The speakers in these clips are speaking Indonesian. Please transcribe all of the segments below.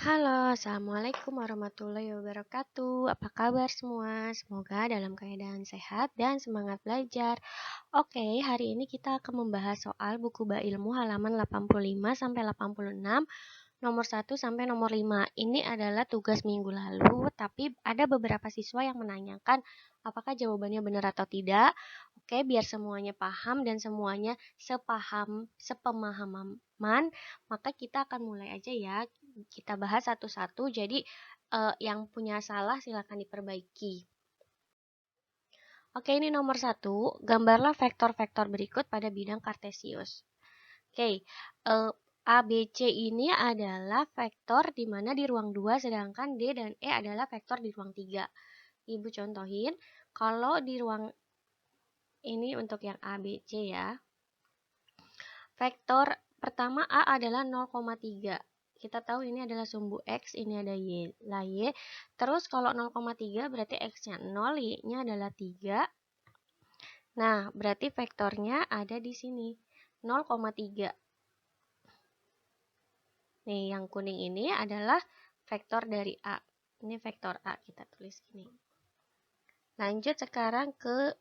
Halo, Assalamualaikum warahmatullahi wabarakatuh. Apa kabar semua? Semoga dalam keadaan sehat dan semangat belajar. Oke, hari ini kita akan membahas soal buku Bailmu halaman 85 sampai 86, nomor 1 sampai nomor 5. Ini adalah tugas minggu lalu, tapi ada beberapa siswa yang menanyakan apakah jawabannya benar atau tidak. Oke, biar semuanya paham dan semuanya sepemahaman, maka kita akan mulai aja ya. Kita bahas satu-satu. Jadi yang punya salah silakan diperbaiki. Oke, ini nomor 1. Gambarlah vektor-vektor berikut pada bidang kartesius. Oke, A, B, C ini adalah vektor di mana di ruang 2, sedangkan D dan E adalah vektor di ruang 3. Ibu contohin, kalau di ruang ini untuk yang A, B, C ya. Vektor pertama A adalah 0,3. Kita tahu ini adalah sumbu X, ini ada Y. Y. Terus kalau 0,3 berarti X-nya 0, Y-nya adalah 3. Nah, berarti vektornya ada di sini, 0,3. Nih, yang kuning ini adalah vektor dari A. Ini vektor A, kita tulis gini. Lanjut sekarang ke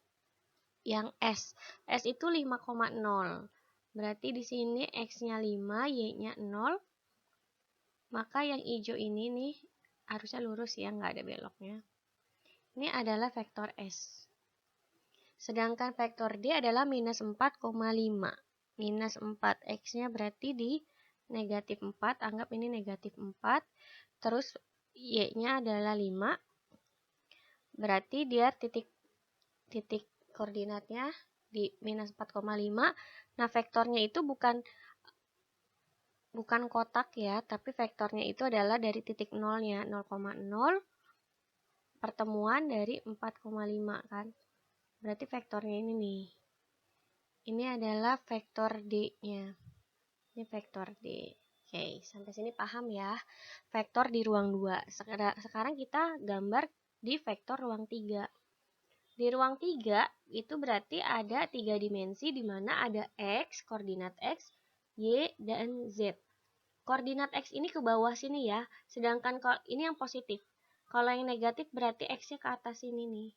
yang S. S itu 5,0. Berarti di sini X-nya 5, Y-nya 0. Maka yang hijau ini nih harusnya lurus ya, nggak ada beloknya. Ini adalah vektor S. Sedangkan vektor D adalah minus 4,5. Minus 4, X-nya berarti di negatif 4, anggap ini negatif 4. Terus Y-nya adalah 5. Berarti dia titik koordinatnya di minus 4,5. Nah, vektornya itu bukan kotak ya, tapi vektornya itu adalah dari titik nolnya, 0,0 pertemuan dari 4,5 kan. Berarti vektornya ini nih. Ini adalah vektor D-nya. Ini vektor D. Oke, sampai sini paham ya. Vektor di ruang 2. Sekarang kita gambar di vektor ruang 3. Di ruang 3 itu berarti ada 3 dimensi di mana ada X, koordinat X, Y, dan Z. Koordinat X ini ke bawah sini ya, sedangkan ini yang positif. Kalau yang negatif berarti X-nya ke atas sini nih.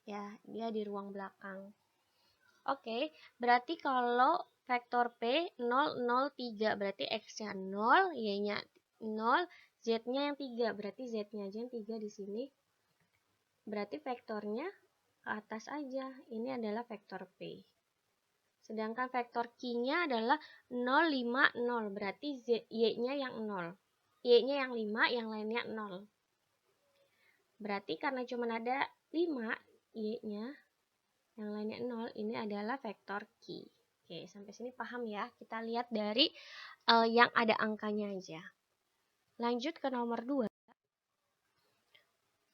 Ya, dia di ruang belakang. Oke, berarti kalau vektor P 0, 0, 3, berarti X-nya 0, Y-nya 0, Z-nya yang 3, berarti Z-nya aja yang 3 di sini. Berarti vektornya ke atas aja, ini adalah vektor P. Sedangkan vektor Q-nya adalah 0, 5, 0. Berarti Y-nya yang 0. Y-nya yang 5, yang lainnya 0. Berarti karena cuma ada 5, Y-nya, yang lainnya 0, ini adalah vektor Q. Oke, sampai sini paham ya? Kita lihat dari yang ada angkanya aja. Lanjut ke nomor 2.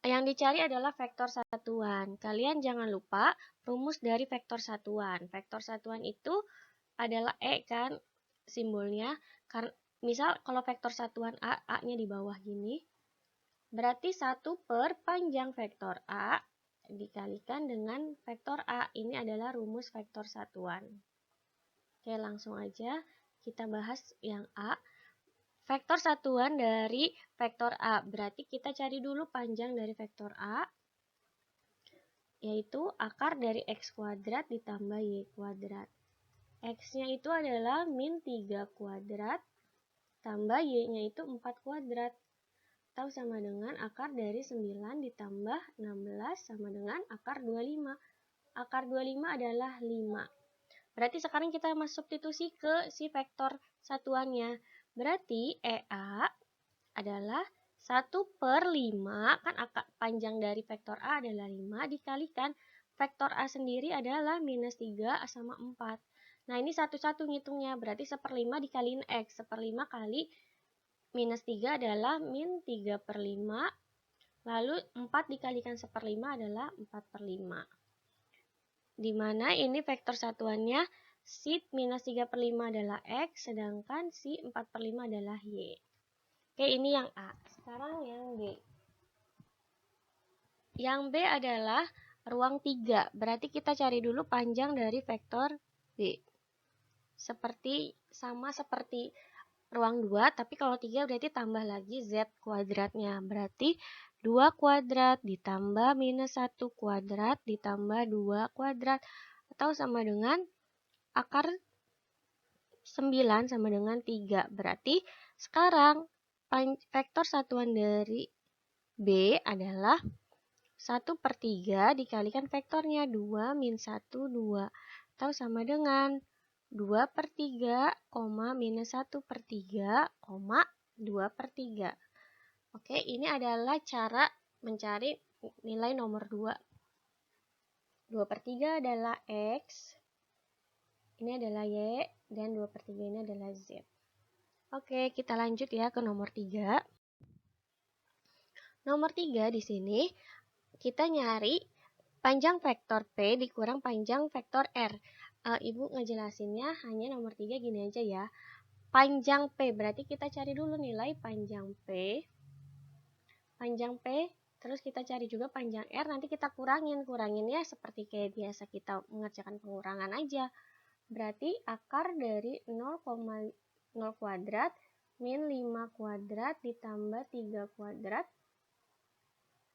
Yang dicari adalah vektor satuan. Kalian jangan lupa rumus dari vektor satuan. Vektor satuan itu adalah E kan simbolnya. Misal kalau vektor satuan A, A-nya di bawah gini. Berarti 1 per panjang vektor A dikalikan dengan vektor A. Ini adalah rumus vektor satuan. Oke, langsung aja kita bahas yang A. Vektor satuan dari vektor A, berarti kita cari dulu panjang dari vektor A, yaitu akar dari X kuadrat ditambah Y kuadrat. X-nya itu adalah min 3 kuadrat, tambah Y-nya itu 4 kuadrat. Atau sama dengan akar dari 9 ditambah 16 sama dengan akar 25. Akar 25 adalah 5. Berarti sekarang kita masuk substitusi ke si vektor satuannya. Berarti EA adalah 1 per 5, kan panjang dari vektor A adalah 5, dikalikan vektor A sendiri adalah minus 3 sama 4. Nah, ini satu-satu ngitungnya, berarti 1/5 dikaliin X. 1/5 kali minus 3 adalah min 3 per 5, lalu 4 dikalikan 1/5 adalah 4/5. Dimana ini vektor satuannya si minus 3 per 5 adalah X, sedangkan si 4 per 5 adalah Y. Oke, ini yang A. Sekarang yang B. Yang B adalah ruang 3. Berarti kita cari dulu panjang dari vektor B. Sama seperti ruang 2, tapi kalau 3 berarti tambah lagi Z kuadratnya. Berarti 2 kuadrat ditambah minus 1 kuadrat ditambah 2 kuadrat. Atau sama dengan akar 9 sama dengan 3. Berarti sekarang vektor satuan dari B adalah 1/3 dikalikan vektornya 2 min 1, 2. Atau sama dengan 2/3, minus 1/3, 2/3. Oke, ini adalah cara mencari nilai nomor 2. 2/3 adalah X, ini adalah Y, dan 2/3 ini adalah Z. Oke, kita lanjut ya ke nomor 3. Nomor 3 di sini kita nyari panjang vektor P dikurang panjang vektor R. Ibu ngejelasinnya hanya nomor 3 gini aja ya. Panjang P, berarti kita cari dulu nilai panjang P. Panjang P, terus kita cari juga panjang R, nanti kita kurangin. Kuranginnya seperti kayak biasa kita mengerjakan pengurangan aja. Berarti akar dari 0,0 kuadrat min 5 kuadrat ditambah 3 kuadrat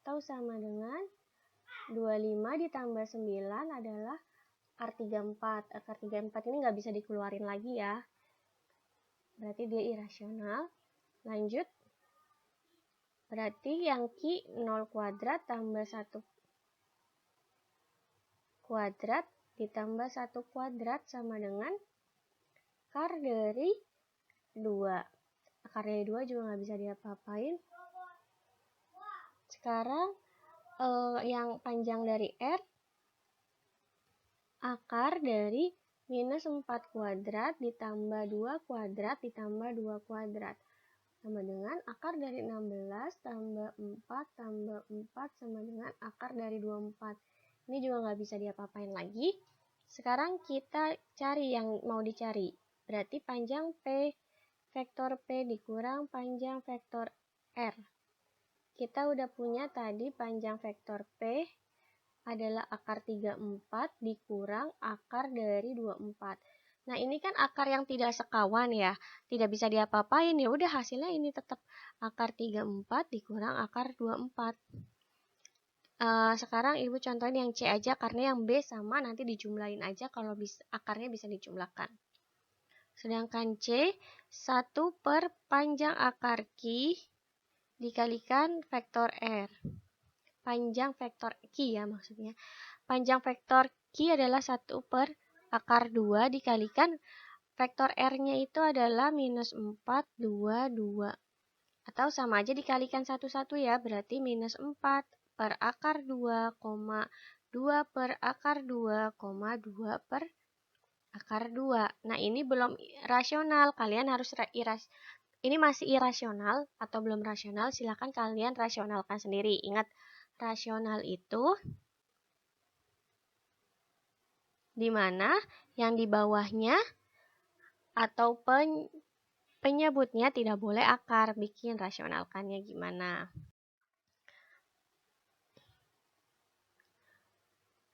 atau sama dengan 25 ditambah 9 adalah akar 34. Akar 34 ini nggak bisa dikeluarin lagi ya. Berarti dia irasional. Lanjut. Berarti yang Q 0 kuadrat tambah 1 kuadrat ditambah 1 kuadrat sama dengan akar dari 2. Akar dari 2 juga nggak bisa diapa-apain. Sekarang yang panjang dari R, akar dari minus 4 kuadrat ditambah 2 kuadrat ditambah 2 kuadrat. Sama dengan akar dari 16 tambah 4 tambah 4 sama dengan akar dari 24. Ini juga nggak bisa diapa-apain lagi. Sekarang kita cari yang mau dicari. Berarti panjang P, vektor P dikurang panjang vektor R. Kita udah punya tadi panjang vektor P adalah akar 34 dikurang akar dari 24. Nah, ini kan akar yang tidak sekawan ya, tidak bisa diapa-apain, ya udah hasilnya ini tetap akar 34 dikurang akar 24. Sekarang Ibu contohin yang C aja karena yang B sama nanti dijumlahin aja kalau akarnya bisa dijumlahkan. Sedangkan C 1 per panjang akar Q dikalikan vektor R. Panjang vektor Q ya maksudnya. Panjang vektor Q adalah 1 per akar 2 dikalikan vektor R-nya itu adalah minus 4, 2, 2. Atau sama aja dikalikan satu-satu ya, berarti minus 4 per akar 2, 2 per akar 2, 2 per akar 2. Nah, ini belum rasional, kalian harus ini masih irasional atau belum rasional, silakan kalian rasionalkan sendiri. Ingat, rasional itu di mana yang di bawahnya atau penyebutnya tidak boleh akar. Bikin rasionalkannya gimana.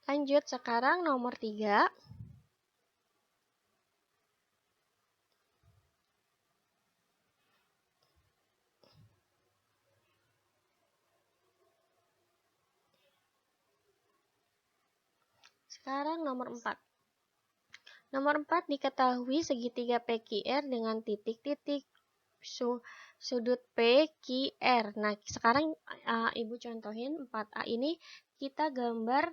Lanjut, sekarang nomor 3. Sekarang nomor 4. Nomor 4 diketahui segitiga PQR dengan titik-titik sudut PQR. Nah, sekarang Ibu contohin 4A ini kita gambar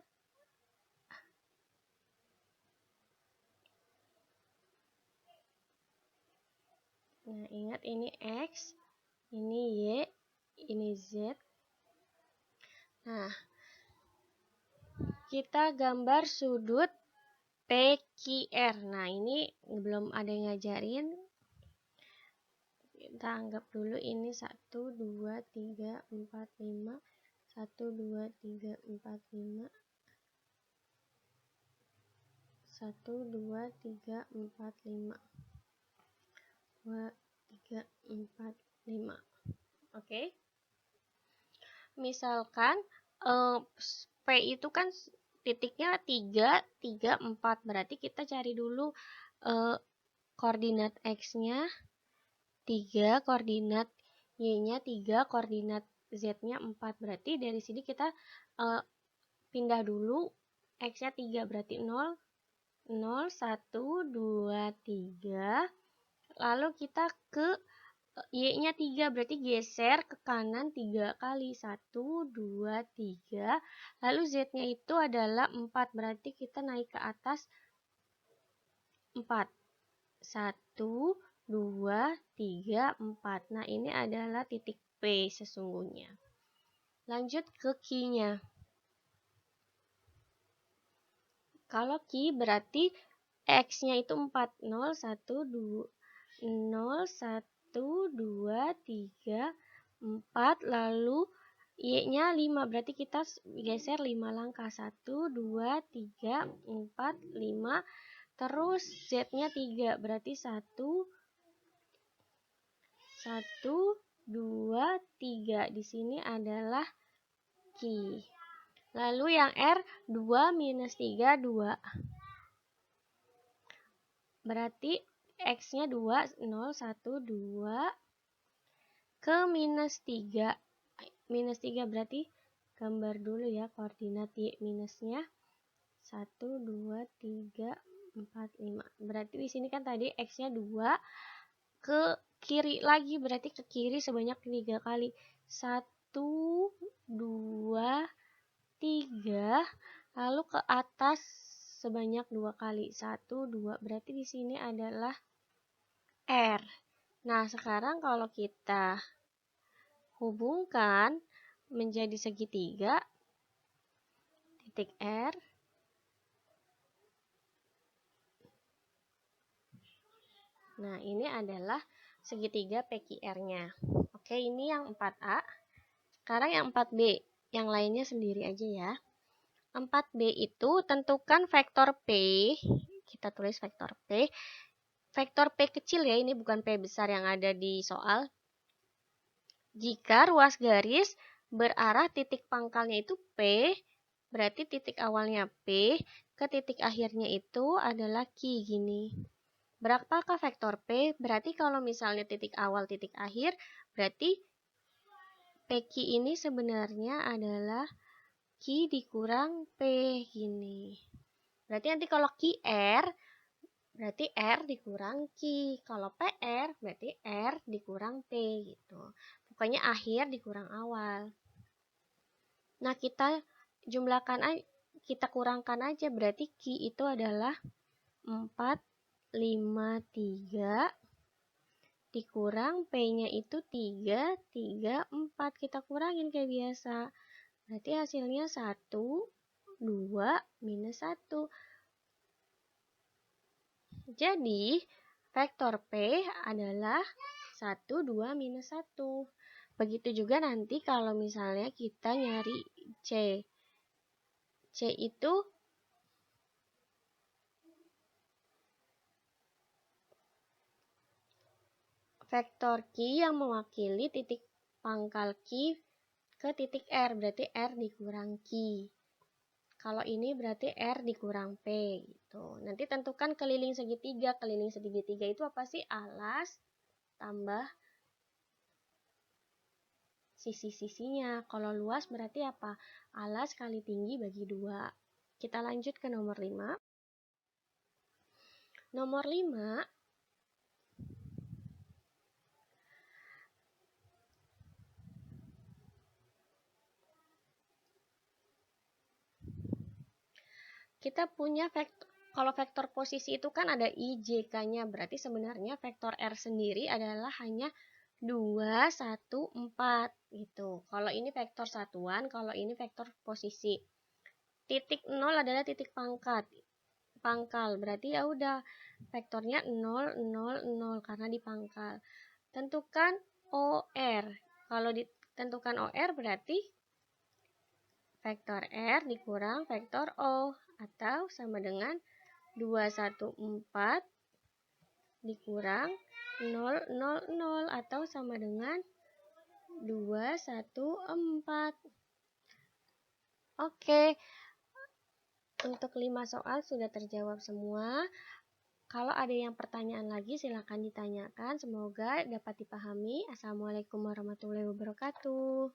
nah, ingat ini X, ini Y, ini Z. Nah, kita gambar sudut PQR. Nah, ini belum ada yang ngajarin. Kita anggap dulu ini 1, 2, 3, 4, 5. 1, 2, 3, 4, 5. 1, 2, 3, 4, 5. 2, 3, 4, 5. Oke. Misalkan P itu kan titiknya 3, 3, 4. Berarti kita cari dulu koordinat X-nya. 3, koordinat Y-nya 3, koordinat Z-nya 4. Berarti dari sini kita pindah dulu, X-nya 3, berarti 0, 0, 1, 2, 3. Lalu kita ke Y-nya 3, berarti geser ke kanan 3 kali. 1, 2, 3. Lalu Z-nya itu adalah 4, berarti kita naik ke atas 4. 1, 2, 3, 4. Nah, ini adalah titik P sesungguhnya. Lanjut ke Q-nya. Kalau Q berarti X-nya itu 4. 0, 1, 2, 0, 1, 2, 3, 4. Lalu Y-nya 5. Berarti kita geser 5 langkah. 1, 2, 3, 4, 5. Terus Z-nya 3. Berarti 1, 2, 3. Di sini adalah Q. Lalu yang R, 2 minus 3, 2. Berarti X-nya 2, 0, 1, 2. Ke minus 3. Minus 3 berarti gambar dulu ya koordinat Y minusnya. 1, 2, 3, 4, 5. Berarti di sini kan tadi X-nya 2. Ke kiri lagi, berarti ke kiri sebanyak 3 kali. 1, 2, 3. Lalu ke atas sebanyak 2 kali. 1, 2. Berarti di sini adalah R. Nah, sekarang kalau kita hubungkan menjadi segitiga, titik R, nah ini adalah segitiga PQR-nya. Oke, ini yang 4A. Sekarang yang 4B, yang lainnya sendiri aja ya. 4B itu tentukan vektor P, kita tulis vektor P. Vektor P kecil ya, ini bukan P besar yang ada di soal. Jika ruas garis berarah titik pangkalnya itu P, berarti titik awalnya P, ke titik akhirnya itu adalah Q gini. Berapakah vektor P? Berarti kalau misalnya titik awal, titik akhir, berarti PQ ini sebenarnya adalah Q dikurang P gini. Berarti nanti kalau QR, berarti R dikurang Q. Kalau PR, berarti R dikurang P gitu. Pokoknya akhir dikurang awal. Nah, kita jumlahkan, kita kurangkan aja, berarti Q itu adalah 4, 5, 3 dikurang P-nya itu 3, 3, 4. Kita kurangin kayak biasa. Berarti hasilnya 1, 2, minus 1. Jadi, vektor P adalah 1, 2, minus 1. Begitu juga nanti kalau misalnya kita nyari C. C itu vektor Q yang mewakili titik pangkal Q ke titik R, berarti R dikurang Q. Kalau ini berarti R dikurang P gitu. Nanti tentukan keliling segitiga. Keliling segitiga itu apa sih? Alas tambah sisi-sisinya. Kalau luas berarti apa? Alas kali tinggi bagi 2. Kita lanjut ke nomor 5. Nomor 5, kita punya vektor. Kalau vektor posisi itu kan ada I, J, K-nya. Berarti sebenarnya vektor R sendiri adalah hanya 2, 1, 4 gitu. Kalau ini vektor satuan, kalau ini vektor posisi. Titik 0 adalah titik pangkal. Berarti ya udah vektornya 0, 0, 0 karena dipangkal. Tentukan OR. Kalau ditentukan OR berarti vektor R dikurang vektor O, atau sama dengan 214 dikurang 0, 0, 0, atau sama dengan 214. Oke, untuk 5 soal sudah terjawab semua. Kalau ada yang pertanyaan lagi, silakan ditanyakan. Semoga dapat dipahami. Assalamualaikum warahmatullahi wabarakatuh.